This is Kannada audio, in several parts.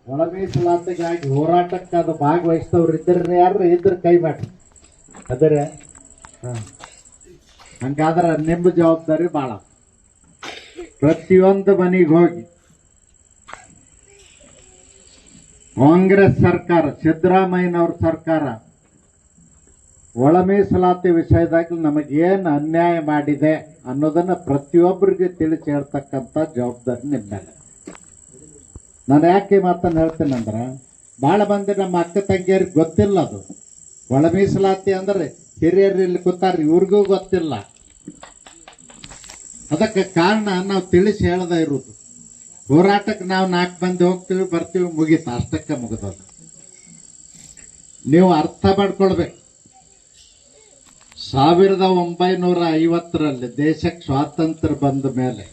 ಒಳ ಮೀಸಲಾತಿಗಾಗಿ ಹೋರಾಟಕ್ಕೆ ಅದು ಭಾಗವಹಿಸ್ತವ್ರು ಇದ್ರೆ ಯಾರು ಇದ್ರ ಕೈ ಮಾಡಿ ಅದರ ಹಂಗಾದ್ರೆ ನಿಮ್ಮ ಜವಾಬ್ದಾರಿ ಭಾಳ. ಪ್ರತಿಯೊಂದು ಮನೆಗೆ ಹೋಗಿ ಕಾಂಗ್ರೆಸ್ ಸರ್ಕಾರ ಸಿದ್ದರಾಮಯ್ಯನವ್ರ ಸರ್ಕಾರ ಒಳ ಮೀಸಲಾತಿ ವಿಷಯದಾಗ ನಮಗೇನು ಅನ್ಯಾಯ ಮಾಡಿದೆ ಅನ್ನೋದನ್ನ ಪ್ರತಿಯೊಬ್ಬರಿಗೆ ತಿಳಿಸಿ ಹೇಳ್ತಕ್ಕಂಥ ಜವಾಬ್ದಾರಿ ನಿಮ್ಮ ಮೇಲೆ. ನಾನು ಯಾಕೆ ಮಾತನ್ನು ಹೇಳ್ತೇನೆ ಅಂದ್ರೆ ಭಾಳ ಮಂದಿ ನಮ್ಮ ಅಕ್ಕ ತಂಗಿಯರಿಗೆ ಗೊತ್ತಿಲ್ಲ ಅದು ಒಳ ಮೀಸಲಾತಿ ಅಂದ್ರೆ ಹಿರಿಯರು ಇಲ್ಲಿ ಕೂತಾರ ಇವ್ರಿಗೂ ಗೊತ್ತಿಲ್ಲ. ಅದಕ್ಕೆ ಕಾರಣ ನಾವು ತಿಳಿಸಿ ಹೇಳದ ಇರುವುದು. ಹೋರಾಟಕ್ಕೆ ನಾವು 4 ಮಂದಿ ಹೋಗ್ತೀವಿ ಬರ್ತೀವಿ ಮುಗೀತು, ಅಷ್ಟಕ್ಕೆ ಮುಗಿದದು. ನೀವು ಅರ್ಥ ಮಾಡ್ಕೊಳ್ಬೇಕು. 1950ರಲ್ಲಿ ದೇಶಕ್ಕೆ ಸ್ವಾತಂತ್ರ್ಯ ಬಂದ ಮೇಲೆ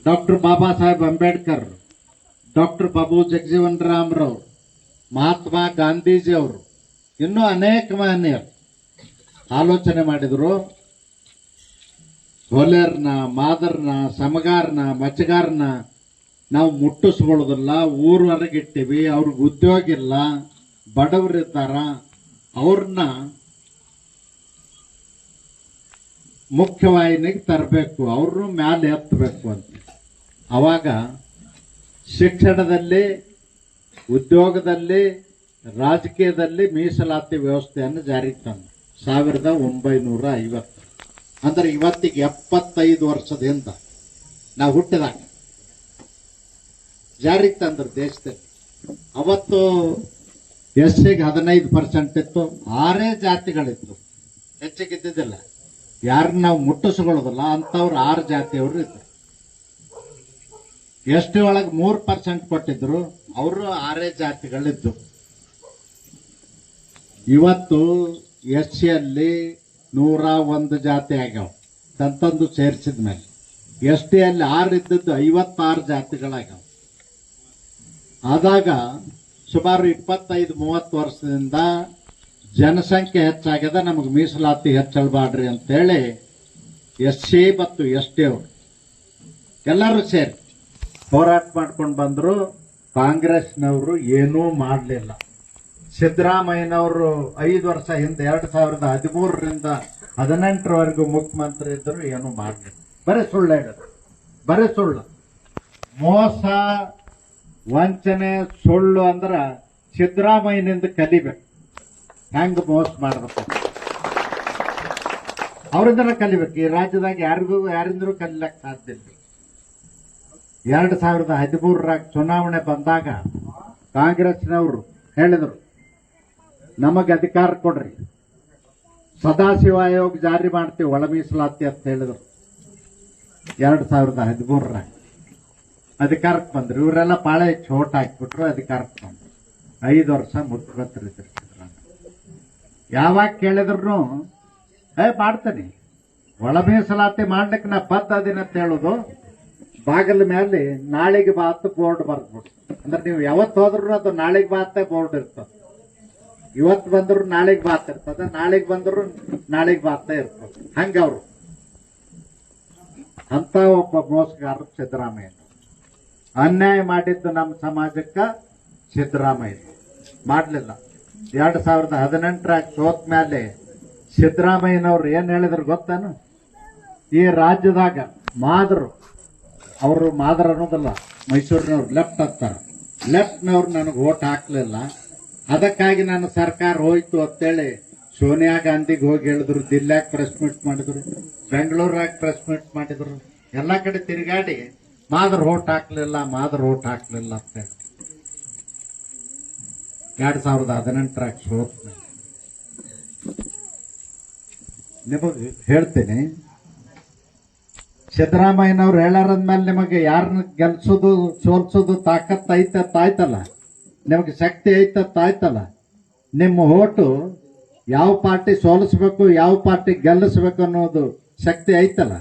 ಡಾಕ್ಟರ್ ಬಾಬಾ ಸಾಹೇಬ್ ಅಂಬೇಡ್ಕರ್, ಡಾಕ್ಟರ್ ಬಾಬು ಜಗಜೀವನ್ ರಾಮ್ರವರು, ಮಹಾತ್ಮ ಗಾಂಧೀಜಿ ಅವರು, ಇನ್ನೂ ಅನೇಕ ಮಹನೀಯರು ಆಲೋಚನೆ ಮಾಡಿದ್ರು. ಹೊಲೆರ್ನ, ಮಾದರ್ನ, ಸಮಗಾರನ, ಮಚ್ಚಗಾರನ ನಾವು ಮುಟ್ಟಿಸ್ಕೊಳ್ಳೋದಿಲ್ಲ, ಊರವರೆಗಿಟ್ಟಿವಿ, ಅವ್ರಿಗೆ ಉದ್ಯೋಗ ಇಲ್ಲ, ಬಡವರಿದ್ದಾರ, ಅವ್ರನ್ನ ಮುಖ್ಯವಾಹಿನಿಗೆ ತರಬೇಕು, ಅವ್ರನ್ನು ಮ್ಯಾಲೆ ಎತ್ತಬೇಕು ಅಂತ. ಅವಾಗ ಶಿಕ್ಷಣದಲ್ಲಿ, ಉದ್ಯೋಗದಲ್ಲಿ, ರಾಜಕೀಯದಲ್ಲಿ ಮೀಸಲಾತಿ ವ್ಯವಸ್ಥೆಯನ್ನು ಜಾರಿಗೆ ತಂದ 1950. ಅಂದ್ರೆ ಇವತ್ತಿಗೆ 75 ವರ್ಷದ ಹಿಂದ ನಾವು ಹುಟ್ಟಿದಾಗ ಜಾರಿಗೆ ತಂದ್ರು ದೇಶದಲ್ಲಿ. ಅವತ್ತು ಎಸ್ಸಿಗೆ 15% ಇತ್ತು, 6 ಜಾತಿಗಳಿತ್ತು, ಹೆಚ್ಚಿಗಿದ್ದಿದ್ದಿಲ್ಲ. ಯಾರನ್ನ ನಾವು ಮುಟ್ಟಿಸ್ಕೊಳ್ಳೋದಿಲ್ಲ ಅಂಥವ್ರು 6 ಜಾತಿಯವರು ಇದ್ರು. ಎಸ್ ಟಿ ಒಳಗೆ 3% ಕೊಟ್ಟಿದ್ರು, ಅವರು 6 ಜಾತಿಗಳಿದ್ದು. ಇವತ್ತು ಎಸ್ ಸಿಯಲ್ಲಿ 101 ಜಾತಿ ಆಗ್ಯಾವ ತಂತಂದು ಸೇರಿಸಿದ ಮೇಲೆ. ಎಸ್ ಟಿಯಲ್ಲಿ 6 ಇದ್ದದ್ದು 56 ಜಾತಿಗಳಾಗ್ಯಾವ. ಆದಾಗ ಸುಮಾರು 25-30 ವರ್ಷದಿಂದ ಜನಸಂಖ್ಯೆ ಹೆಚ್ಚಾಗ್ಯದ, ನಮಗೆ ಮೀಸಲಾತಿ ಹೆಚ್ಚಳಬಾಡ್ರಿ ಅಂತೇಳಿ ಎಸ್ ಸಿ ಮತ್ತು ಎಸ್ ಟಿ ಅವರು ಎಲ್ಲರೂ ಸೇರಿ ಹೋರಾಟ ಮಾಡ್ಕೊಂಡು ಬಂದರು. ಕಾಂಗ್ರೆಸ್ನವರು ಏನೂ ಮಾಡಲಿಲ್ಲ. ಸಿದ್ದರಾಮಯ್ಯನವರು 5 ವರ್ಷ ಹಿಂದೆ 2013ರಿಂದ 2018ರವರೆಗೂ ಮುಖ್ಯಮಂತ್ರಿ ಇದ್ದರು, ಏನೂ ಮಾಡಲಿಲ್ಲ. ಬರೀ ಸುಳ್ಳು ಹೇಳೋದು, ಬರೀ ಸುಳ್ಳು, ಮೋಸ, ವಂಚನೆ, ಸುಳ್ಳು. ಅಂದ್ರೆ ಸಿದ್ದರಾಮಯ್ಯನಿಂದ ಕಲಿಬೇಕು ಹೆಂಗ ಮೋಸ ಮಾಡ್ಬೇಕು, ಅವರಿಂದನೇ ಕಲಿಬೇಕು. ಈ ರಾಜ್ಯದಾಗ ಯಾರಿಂದಲೂ ಕಲಿಲಕ್ಕೆ ಸಾಧ್ಯ ಇಲ್ಲ. 2013ರಾಗ ಚುನಾವಣೆ ಬಂದಾಗ ಕಾಂಗ್ರೆಸ್ನವರು ಹೇಳಿದರು, ನಮಗೆ ಅಧಿಕಾರ ಕೊಡ್ರಿ, ಸದಾಶಿವ ಆಯೋಗ ಜಾರಿ ಮಾಡ್ತೀವಿ, ಒಳ ಮೀಸಲಾತಿ ಅಂತ ಹೇಳಿದರು. 2013ರಾಗ ಅಧಿಕಾರಕ್ಕೆ ಬಂದ್ರು. ಇವರೆಲ್ಲ ಪಾಳೆ ಚೋಟ್ ಹಾಕಿಬಿಟ್ರು, ಅಧಿಕಾರಕ್ಕೆ ಬಂದ್ರು. 5 ವರ್ಷ ಮುಖ್ಯಮಂತ್ರಿ ಇದ್ರು ಸಿದ್ದರಾಮಯ್ಯ. ಯಾವಾಗ ಕೇಳಿದ್ರು ಮಾಡ್ತೀನಿ, ಒಳ ಮೀಸಲಾತಿ ಮಾಡ್ಲಿಕ್ಕೆ ನಾ ಬದ್ಧ ಅದೀನಿ ಅಂತ ಹೇಳುದು. ಬಾಗಿಲ ಮೇಲೆ ನಾಳೆಗೆ ಬಾತ್ ಬೋರ್ಡ್ ಬರ್ದ್ಬಿಟ್ಟು, ಅಂದ್ರೆ ನೀವು ಯಾವತ್ತು ಹೋದ್ರು ಅದು ನಾಳೆಗೆ ಬಾತೆ ಬೋರ್ಡ್ ಇರ್ತದೆ. ಇವತ್ತು ಬಂದ್ರು ನಾಳೆಗೆ ಬಾತ್ ಇರ್ತದೆ, ನಾಳೆಗೆ ಬಂದ್ರು ನಾಳೆಗೆ ಬಾತೆ ಇರ್ತದೆ. ಹಂಗವ್ರು ಅಂತ ಒಬ್ಬ ಮೋಸಗಾರರು ಸಿದ್ದರಾಮಯ್ಯ. ಅನ್ಯಾಯ ಮಾಡಿದ್ದು ನಮ್ಮ ಸಮಾಜಕ್ಕೆ ಸಿದ್ದರಾಮಯ್ಯ ಮಾಡಲಿಲ್ಲ. 2018ರಾಗ ಸೋತ್ ಮೇಲೆ ಸಿದ್ದರಾಮಯ್ಯನವ್ರು ಏನ್ ಹೇಳಿದ್ರು ಗೊತ್ತಾನು? ಈ ರಾಜ್ಯದಾಗ ಮಾದರು, ಅವರು ಮಾದರ್ ಅನ್ನೋದಲ್ಲ, ಮೈಸೂರಿನವ್ರು ಲೆಫ್ಟ್ ಅಂತಾರೆ, ಲೆಫ್ಟ್ನವ್ರು ನನಗೆ ಓಟ್ ಹಾಕ್ಲಿಲ್ಲ, ಅದಕ್ಕಾಗಿ ನನ್ನ ಸರ್ಕಾರ ಹೋಯ್ತು ಅಂತೇಳಿ ಸೋನಿಯಾ ಗಾಂಧಿಗೆ ಹೋಗಿ ಹೇಳಿದ್ರು. ದಿಲ್ಲಾಗ ಪ್ರೆಸ್ ಮೀಟ್ ಮಾಡಿದ್ರು, ಬೆಂಗಳೂರಾಗ ಪ್ರೆಸ್ ಮೀಟ್ ಮಾಡಿದ್ರು, ಎಲ್ಲಾ ಕಡೆ ತಿರುಗಾಡಿ ಮಾದರ್ ಓಟ್ ಹಾಕ್ಲಿಲ್ಲ, ಮಾದರ್ ಓಟ್ ಹಾಕ್ಲಿಲ್ಲ ಅಂತ ಹೇಳಿ 2018ರಾಗ ಸೋತ್. ನಿಮಗೆ ಹೇಳ್ತೀನಿ, ಸಿದ್ದರಾಮಯ್ಯನವ್ರು ಹೇಳಾರಂದ್ಮೇಲೆ ನಿಮಗೆ ಯಾರನ್ನ ಗೆಲ್ಸೋದು ಸೋಲ್ಸೋದು ತಾಕತ್ ಆಯ್ತಲ್ಲ, ನಿಮಗೆ ಶಕ್ತಿ ಆಯ್ತಲ್ಲ. ನಿಮ್ಮ ಓಟು ಯಾವ ಪಾರ್ಟಿ ಸೋಲಿಸ್ಬೇಕು, ಯಾವ ಪಾರ್ಟಿ ಗೆಲ್ಲಿಸ್ಬೇಕು ಅನ್ನೋದು ಶಕ್ತಿ ಐತಲ್ಲ.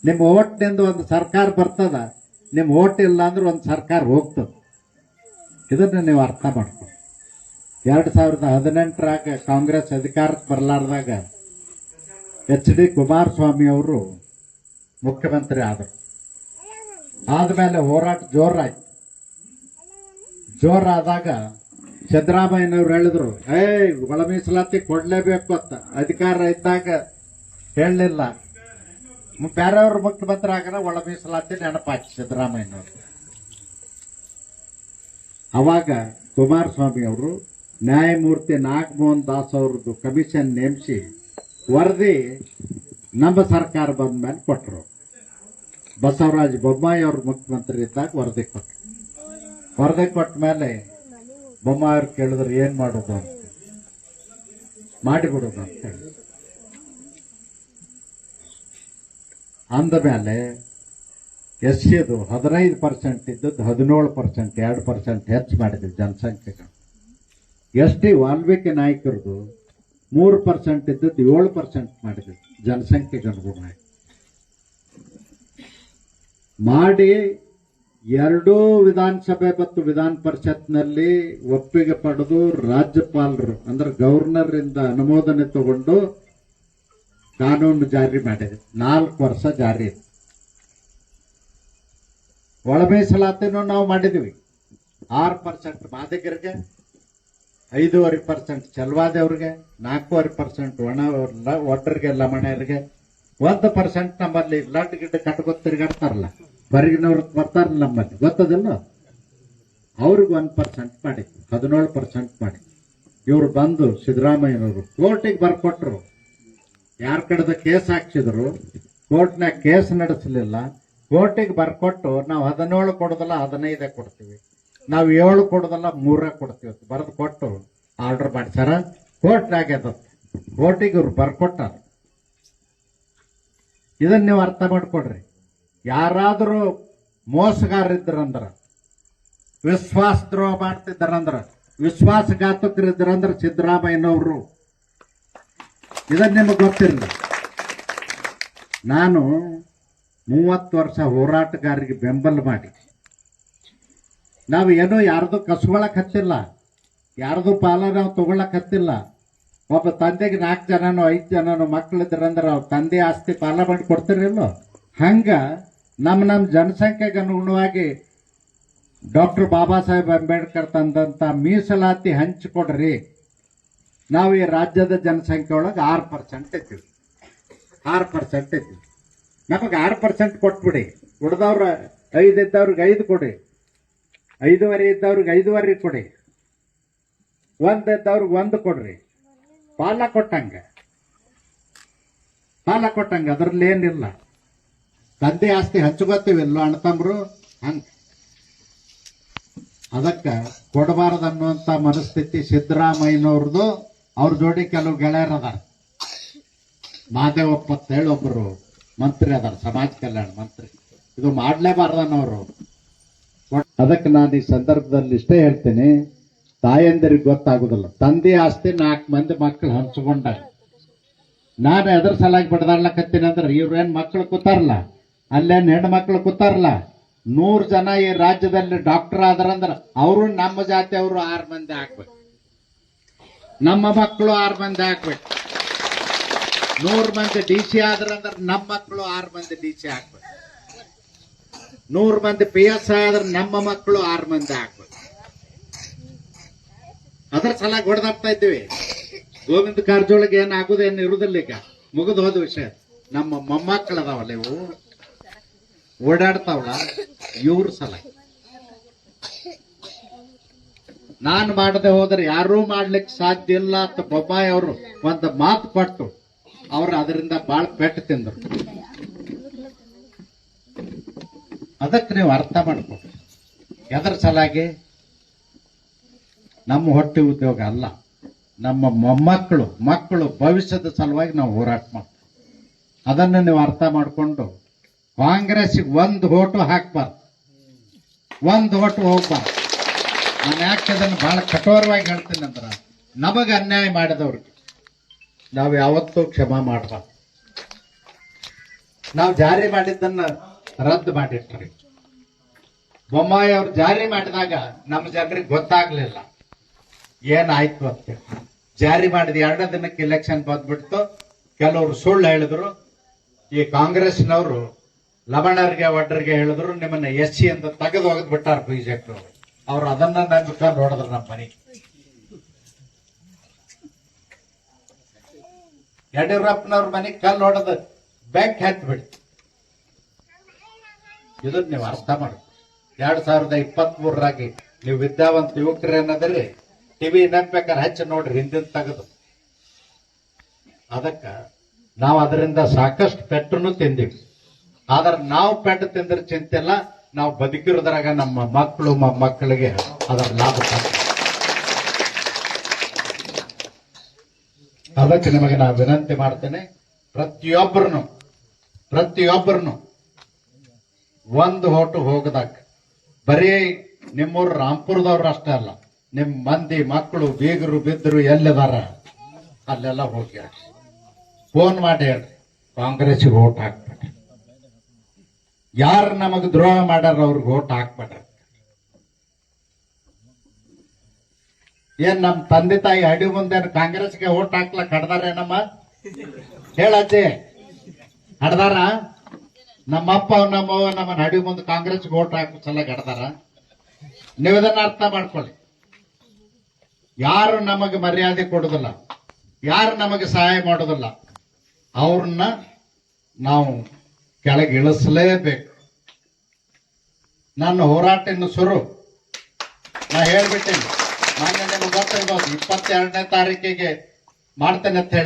ನಿಮ್ಮ ಓಟ್ನಿಂದ ಒಂದು ಸರ್ಕಾರ ಬರ್ತದ, ನಿಮ್ಮ ಓಟ್ ಇಲ್ಲ ಅಂದ್ರೆ ಒಂದು ಸರ್ಕಾರ ಹೋಗ್ತದೆ. ಇದನ್ನ ನೀವು ಅರ್ಥ ಮಾಡ್ಕೊ. 2018ರಾಗ ಕಾಂಗ್ರೆಸ್ ಅಧಿಕಾರಕ್ಕೆ ಬರಲಾರ್ದಾಗ HD ಕುಮಾರಸ್ವಾಮಿ ಅವರು ಮುಖ್ಯಮಂತ್ರಿ ಆದರು. ಆದ್ಮೇಲೆ ಹೋರಾಟ ಜೋರಾಯ್ತು. ಜೋರಾದಾಗ ಸಿದ್ದರಾಮಯ್ಯನವ್ರು ಹೇಳಿದ್ರು, ಒಳ ಮೀಸಲಾತಿ ಕೊಡ್ಲೇಬೇಕು ಅಂತ. ಅಧಿಕಾರ ಇದ್ದಾಗ ಹೇಳಲಿಲ್ಲ, ಬೇರೆಯವ್ರ ಮುಖ್ಯಮಂತ್ರಿ ಆಗ ಒಳ ಮೀಸಲಾತಿ ನೆನಪಾಚಿ ಸಿದ್ದರಾಮಯ್ಯನವರು. ಅವಾಗ ಕುಮಾರಸ್ವಾಮಿ ಅವರು ನ್ಯಾಯಮೂರ್ತಿ ನಾಗಮೋಹನ್ ದಾಸ್ ಅವ್ರದ್ದು ಕಮಿಷನ್ ನೇಮಿಸಿ ವರದಿ ನಮ್ಮ ಸರ್ಕಾರ ಬಂದ ಮೇಲೆ ಕೊಟ್ಟರು. ಬಸವರಾಜ ಬೊಮ್ಮಾಯಿ ಅವರು ಮುಖ್ಯಮಂತ್ರಿ ಇದ್ದಾಗ ವರದಿ ಕೊಟ್ಟರು. ವರದಿ ಕೊಟ್ಟ ಮೇಲೆ ಬೊಮ್ಮಾಯಿ ಅವ್ರು ಕೇಳಿದ್ರು, ಏನ್ ಮಾಡೋದು ಅಂತ, ಮಾಡಿಬಿಡೋದು ಅಂತ ಹೇಳಿ ಅಂದ ಮೇಲೆ SCದು 15% ಇದ್ದದ್ದು 17%, 2% ಹೆಚ್ಚು ಮಾಡಿದ್ವಿ ಜನಸಂಖ್ಯೆಗಳು. ST ವಾಲ್ಮೀಕಿ ನಾಯಕರದು 3% ಇದ್ದದ್ದು 7% ಮಾಡಿದ್ವಿ ಜನಸಂಖ್ಯೆಗೆ ಅನುಗುಣವಾಗಿ ಮಾಡಿ. ಎರಡೂ ವಿಧಾನಸಭೆ ಮತ್ತು ವಿಧಾನ ಪರಿಷತ್ನಲ್ಲಿ ಒಪ್ಪಿಗೆ ಪಡೆದು ರಾಜ್ಯಪಾಲರು ಅಂದ್ರೆ ಗವರ್ನರ್ ಇಂದ ಅನುಮೋದನೆ ತಗೊಂಡು ಕಾನೂನು ಜಾರಿ ಮಾಡಿದೆ. 4 ವರ್ಷ ಜಾರಿ. ಒಳ ಮೀಸಲಾತಿನೂ ನಾವು ಮಾಡಿದ್ವಿ. 6% ಮಾದಿಗರಿಗೆ, 5.5% ಚಲವಾದವ್ರಿಗೆ, 4.5% ಒಟ್ಟರಿಗೆ ಲಮಣರಿಗೆ, 1% ನಮ್ಮಲ್ಲಿ ಲಡ್ ಗಿಡ್ಡ ಕಟ್ಕೊತ್ ತಿರ್ಗಾಡ್ತಾರಲ್ಲ ಹೊರಗಿನವ್ರು ಬರ್ತಾರಲ್ಲ ನಮ್ಮಲ್ಲಿ, ಗೊತ್ತದಿಲ್ಲ, ಅವ್ರಿಗೆ 1% ಮಾಡಿ 17% ಮಾಡಿ. ಇವ್ರು ಬಂದು ಸಿದ್ದರಾಮಯ್ಯನವರು ಕೋರ್ಟಿಗೆ ಬರ್ಕೊಟ್ರು. ಯಾರ ಕಡೆದ ಕೇಸ್ ಹಾಕ್ಸಿದ್ರು, ಕೋರ್ಟ್ನಾಗ ಕೇಸ್ ನಡೆಸಲಿಲ್ಲ. ಕೋರ್ಟಿಗೆ ಬರ್ಕೊಟ್ಟು ನಾವು 17 ಕೊಡೋದಲ್ಲ 15 ಕೊಡ್ತೀವಿ, ನಾವು 7 ಕೊಡೋದಲ್ಲ 3 ಕೊಡ್ತೀವಿ ಬರೆದು ಕೊಟ್ಟು ಆರ್ಡರ್ ಮಾಡ್ಸಾರ. ಕೋರ್ಟ್ನಾಗ ಕೋರ್ಟಿಗೆ ಇವ್ರು ಬರ್ಕೊಟ್ಟಾರ. ಇದನ್ನ ನೀವು ಅರ್ಥ ಮಾಡ್ಕೊಡ್ರಿ. ಯಾರಾದರೂ ಮೋಸಗಾರರಿದ್ರಂದ್ರ, ವಿಶ್ವಾಸದ್ರೋಹ ಮಾಡ್ತಿದ್ದಾರಂದ್ರ, ವಿಶ್ವಾಸಘಾತಕರಿದ್ರಂದ್ರ ಸಿದ್ದರಾಮಯ್ಯನವರು. ಇದನ್ನ ನಿಮಗೆ ಗೊತ್ತಿರಲಿ. ನಾನು 30 ವರ್ಷ ಹೋರಾಟಗಾರರಿಗೆ ಬೆಂಬಲ ಮಾಡಿ, ನಾವು ಏನೋ ಯಾರ್ದು ಕಸ್ಕೊಳಕ್ ಹತ್ತಿಲ್ಲ, ಯಾರ್ದು ಪಾಲ ನಾವು ತಗೊಳಕ್ ಹತ್ತಿಲ್ಲ. ಒಬ್ಬ ತಂದೆಗೆ 4 ಜನನೋ 5 ಜನನೋ ಮಕ್ಕಳಿದ್ರಂದ್ರೆ ಅವ್ರ ತಂದೆ ಆಸ್ತಿ ಪಾಲ ಮಾಡಿ ಕೊಡ್ತಿರಲಿಲ್ಲ. ಹಂಗ ನಮ್ಮ ಜನಸಂಖ್ಯೆಗೆ ಅನುಗುಣವಾಗಿ ಡಾಕ್ಟರ್ ಬಾಬಾ ಸಾಹೇಬ್ ಅಂಬೇಡ್ಕರ್ ತಂದಂತ ಮೀಸಲಾತಿ ಹಂಚಿಕೊಡ್ರಿ. ನಾವು ಈ ರಾಜ್ಯದ ಜನಸಂಖ್ಯೆ ಒಳಗೆ 6% ಇದ್ದೀವಿ. 6% ಇದ್ದೀವಿ. ನಮಗೆ 6% ಕೊಟ್ಬಿಡಿ. ಉಳಿದವ್ರ 5 ಇದ್ದವ್ರಿಗೆ 5 ಕೊಡಿ, 5.5 ಇದ್ದವ್ರಿಗೆ 5.5 ಕೊಡಿ, 1 ಇದ್ದವ್ರಿಗೆ 1 ಕೊಡ್ರಿ. ಪಾಲ ಕೊಟ್ಟಂಗ ಅದ್ರಲ್ಲಿ ಏನಿಲ್ಲ. ತಂದೆ ಆಸ್ತಿ ಹಂಚ್ಕೋತೀವಿಲ್ಲ ಅಣ್ತಂಬ್ರು, ಹಂಗ ಅದಕ್ಕ ಕೊಡಬಾರದು ಅನ್ನುವಂತ ಮನಸ್ಥಿತಿ ಸಿದ್ದರಾಮಯ್ಯನವ್ರದ್ದು. ಅವ್ರ ಜೋಡಿ ಕೆಲವು ಗೆಳೆಯರದ ಮಹಾದೇವಪ್ಪ ಅಂತ ಹೇಳಿ ಒಬ್ಬರು ಮಂತ್ರಿ ಅದಾರ, ಸಮಾಜ ಕಲ್ಯಾಣ ಮಂತ್ರಿ. ಇದು ಮಾಡ್ಲೇಬಾರ್ದನ್ನೋರು. ಅದಕ್ಕೆ ನಾನು ಈ ಸಂದರ್ಭದಲ್ಲಿ ಇಷ್ಟೇ ಹೇಳ್ತೀನಿ, ತಾಯಂದಿರಿಗೆ ಗೊತ್ತಾಗುದಿಲ್ಲ. ತಂದೆ ಆಸ್ತಿ 4 ಮಂದಿ ಮಕ್ಕಳು ಹಂಚ್ಕೊಂಡಾಗ ನಾನು ಎದ್ರ ಸಲಾಗಿ ಬಡದಾಡ್ಲಕತ್ತೀನಿ ಅಂದ್ರೆ, ಇವ್ರೇನ್ ಮಕ್ಕಳು ಕೂತಾರಲ್ಲ, ಅಲ್ಲೇನ್ ಹೆಣ್ಣು ಮಕ್ಕಳು ಕೂತಾರಲ್ಲ, 100 ಜನ ಈ ರಾಜ್ಯದಲ್ಲಿ ಡಾಕ್ಟರ್ ಆದ್ರಂದ್ರ ಅವರು ನಮ್ಮ ಜಾತಿ ಅವರು 6 ಮಂದಿ ಹಾಕ್ಬೇಕು. ನಮ್ಮ ಮಕ್ಕಳು 6 ಮಂದಿ ಹಾಕ್ಬೇಕು. 100 ಮಂದಿ DC ಆದ್ರಂದ್ರ ನಮ್ಮ ಮಕ್ಕಳು 6 ಮಂದಿ DC ಹಾಕ್ಬೇಕು. 100 ಮಂದಿ PSI ಆದ್ರೆ ನಮ್ಮ ಮಕ್ಕಳು 6 ಮಂದಿ ಹಾಕ್ಬೇಕು. ಅದ್ರ ಸಲಾಗಿ ಹೊಡೆದಾಡ್ತಾ ಇದ್ದೀವಿ. ಗೋವಿಂದ ಕಾರಜೋಳಗೆ ಏನಾಗುದೇನು ಇರುವುದಿಲ್ಲ. ಈಗ ಮುಗಿದು ಹೋದ ವಿಷಯ. ನಮ್ಮ ಮೊಮ್ಮಕ್ಕಳದಾವಲ್ಲ, ಇವು ಓಡಾಡ್ತಾವಲ್ಲ, ಇವ್ರ ಸಲ ನಾನು ಮಾಡದೆ ಹೋದ್ರೆ ಯಾರೂ ಮಾಡ್ಲಿಕ್ಕೆ ಸಾಧ್ಯ ಇಲ್ಲ ಅಂತ ಬೊಮ್ಮಾಯಿ ಅವರು ಒಂದು ಮಾತು ಕೊಟ್ಟು ಅವ್ರು ಅದರಿಂದ ಬಾಳ್ ಪೆಟ್ಟು ತಿಂದ್ರು. ಅದಕ್ಕೆ ನೀವು ಅರ್ಥ ಮಾಡ್ಕೊಡ್ರಿ. ಎದರ ಸಲಾಗಿ? ನಮ್ಮ ಹೊಟ್ಟೆ ಉದ್ಯೋಗ ಅಲ್ಲ, ನಮ್ಮ ಮಕ್ಕಳು ಭವಿಷ್ಯದ ಸಲುವಾಗಿ ನಾವು ಹೋರಾಟ ಮಾಡ್ತೀವಿ. ಅದನ್ನು ನೀವು ಅರ್ಥ ಮಾಡಿಕೊಂಡು ಕಾಂಗ್ರೆಸ್ಗೆ 1 ಓಟು ಹಾಕ್ಬಾರ್ದು, 1 ಓಟು ಹೋಗ್ಬಾರ್ದು. ನಾನು ಯಾಕೆ ಅದನ್ನು ಬಹಳ ಕಠೋರವಾಗಿ ಹೇಳ್ತೀನಿ ಅಂದ್ರ, ನಮಗೆ ಅನ್ಯಾಯ ಮಾಡಿದವ್ರಿಗೆ ನಾವು ಯಾವತ್ತೂ ಕ್ಷಮಾ ಮಾಡಬಾರ್ದು. ನಾವು ಜಾರಿ ಮಾಡಿದ್ದನ್ನ ರದ್ದು ಮಾಡಿಟ್ರಿ. ಬೊಮ್ಮಾಯಿ ಅವ್ರು ಜಾರಿ ಮಾಡಿದಾಗ ನಮ್ಮ ಜನರಿಗೆ ಗೊತ್ತಾಗ್ಲಿಲ್ಲ ಏನಾಯ್ತು ಅಂತ. ಜಾರಿ ಮಾಡಿದ 2 ದಿನಕ್ಕೆ ಎಲೆಕ್ಷನ್ ಬಂದ್ಬಿಡ್ತು. ಕೆಲವರು ಸುಳ್ಳು ಹೇಳಿದ್ರು. ಈ ಕಾಂಗ್ರೆಸ್ನವರು ಲವಣರಿಗೆ ಒಡ್ಡರಿಗೆ ಹೇಳಿದ್ರು, ನಿಮ್ಮನ್ನ SC ಅಂತ ತೆಗೆದು ಹೋಗದ್ ಬಿಟ್ಟಾರ BJP. ಅವ್ರು ಅದನ್ನ ನಂಬಿಕೊಂಡು ಹೊಡೆದ್ರು ನಮ್ಮ ಮನೆ. ಯಡಿಯೂರಪ್ಪನವ್ರ ಮನೆಗೆ ಕಲ್ಲು ಹೊಡೆದು ಬ್ಯಾಂಕ್ ಹತ್ತಿ ಬಿಡ್ತು. ಇದನ್ನ ನೀವು ಅರ್ಥ ಮಾಡಿ. 2023 ನೀವು ವಿದ್ಯಾವಂತ ಯುವಕರೇನದ್ರಿ, ಟಿವಿ ನೆನ್ಬೇಕಾದ್ರೆ ಹಚ್ಚಿ ನೋಡ್ರಿ, ಹಿಂದಿನ ತೆಗೆದು. ಅದಕ್ಕ ನಾವು ಅದರಿಂದ ಸಾಕಷ್ಟು ಪೆಟ್ಟನ್ನು ತಿಂದಿವಿ. ಆದ್ರೆ ನಾವು ಪೆಟ್ಟು ತಿಂದ್ರೆ ಚಿಂತೆ ಇಲ್ಲ, ನಾವು ಬದುಕಿರೋದ್ರಾಗ ನಮ್ಮ ಮಕ್ಕಳು ಮೊಮ್ಮಕ್ಕಳಿಗೆ ಅದರ ಲಾಭ ಆಗ್ತದೆ. ಅದಕ್ಕೆ ನಿಮಗೆ ನಾನು ವಿನಂತಿ ಮಾಡ್ತೇನೆ, ಪ್ರತಿಯೊಬ್ಬರನ್ನು ಒಂದು ಹೋಟು ಹೋಗದಾಗ ಬರೀ ನಿಮ್ಮೂರು ರಾಂಪುರದವ್ರು ಅಷ್ಟೇ ಅಲ್ಲ, ನಿಮ್ಮ ಮಂದಿ ಮಕ್ಕಳು ಬೀಗರು ಬಿದ್ದರು ಎಲ್ಲಿದಾರ ಅಲ್ಲೆಲ್ಲ ಹೋಗಿ ಫೋನ್ ಮಾಡಿ ಹೇಳ್ರಿ, ಕಾಂಗ್ರೆಸ್ಗೆ ಓಟ್ ಹಾಕ್ಬೇಡ್ರಿ. ಯಾರು ನಮಗ್ ದ್ರೋಹ ಮಾಡ್ಯಾರ ಅವ್ರಿಗೆ ಓಟ್ ಹಾಕ್ಬೇಡ್ರಿ. ಏನ್ ನಮ್ ತಂದೆ ತಾಯಿ ಅಡಿ ಮುಂದೆ ಕಾಂಗ್ರೆಸ್ಗೆ ಓಟ್ ಹಾಕ್ಲಕ್ ಹಡ್ದಾರೇನಮ್ಮ? ಹೇಳಜ್ಜಿ, ಹಡ್ದಾರ? ನಮ್ಮಪ್ಪ ನಮ್ಮವ್ವ ನಮ್ಮನ್ನ ಅಡಿ ಮುಂದೆ ಕಾಂಗ್ರೆಸ್ಗೆ ಓಟ್ ಹಾಕೋ ಸಲ ಹಡ್ದಾರ? ನೀವು ಇದನ್ನ ಅರ್ಥ ಮಾಡ್ಕೊಳ್ಳಿ. ಯಾರು ನಮಗೆ ಮರ್ಯಾದೆ ಕೊಡುದಿಲ್ಲ, ಯಾರು ನಮಗೆ ಸಹಾಯ ಮಾಡೋದಿಲ್ಲ, ಅವ್ರನ್ನ ನಾವು ಕೆಳಗೆ ಇಳಿಸಲೇಬೇಕು. ನನ್ನ ಹೋರಾಟ ಇನ್ನು ಶುರು. ನಾ ಹೇಳ್ಬಿಟ್ಟೇನೆ, ಮಾನ್ಯ ನಿಮ್ಗೆ ಗೊತ್ತಿರ್ಬೋದು, 22ನೇ ತಾರೀಕಿಗೆ ಮಾಡ್ತೇನೆ ಅಂತ ಹೇಳಿ.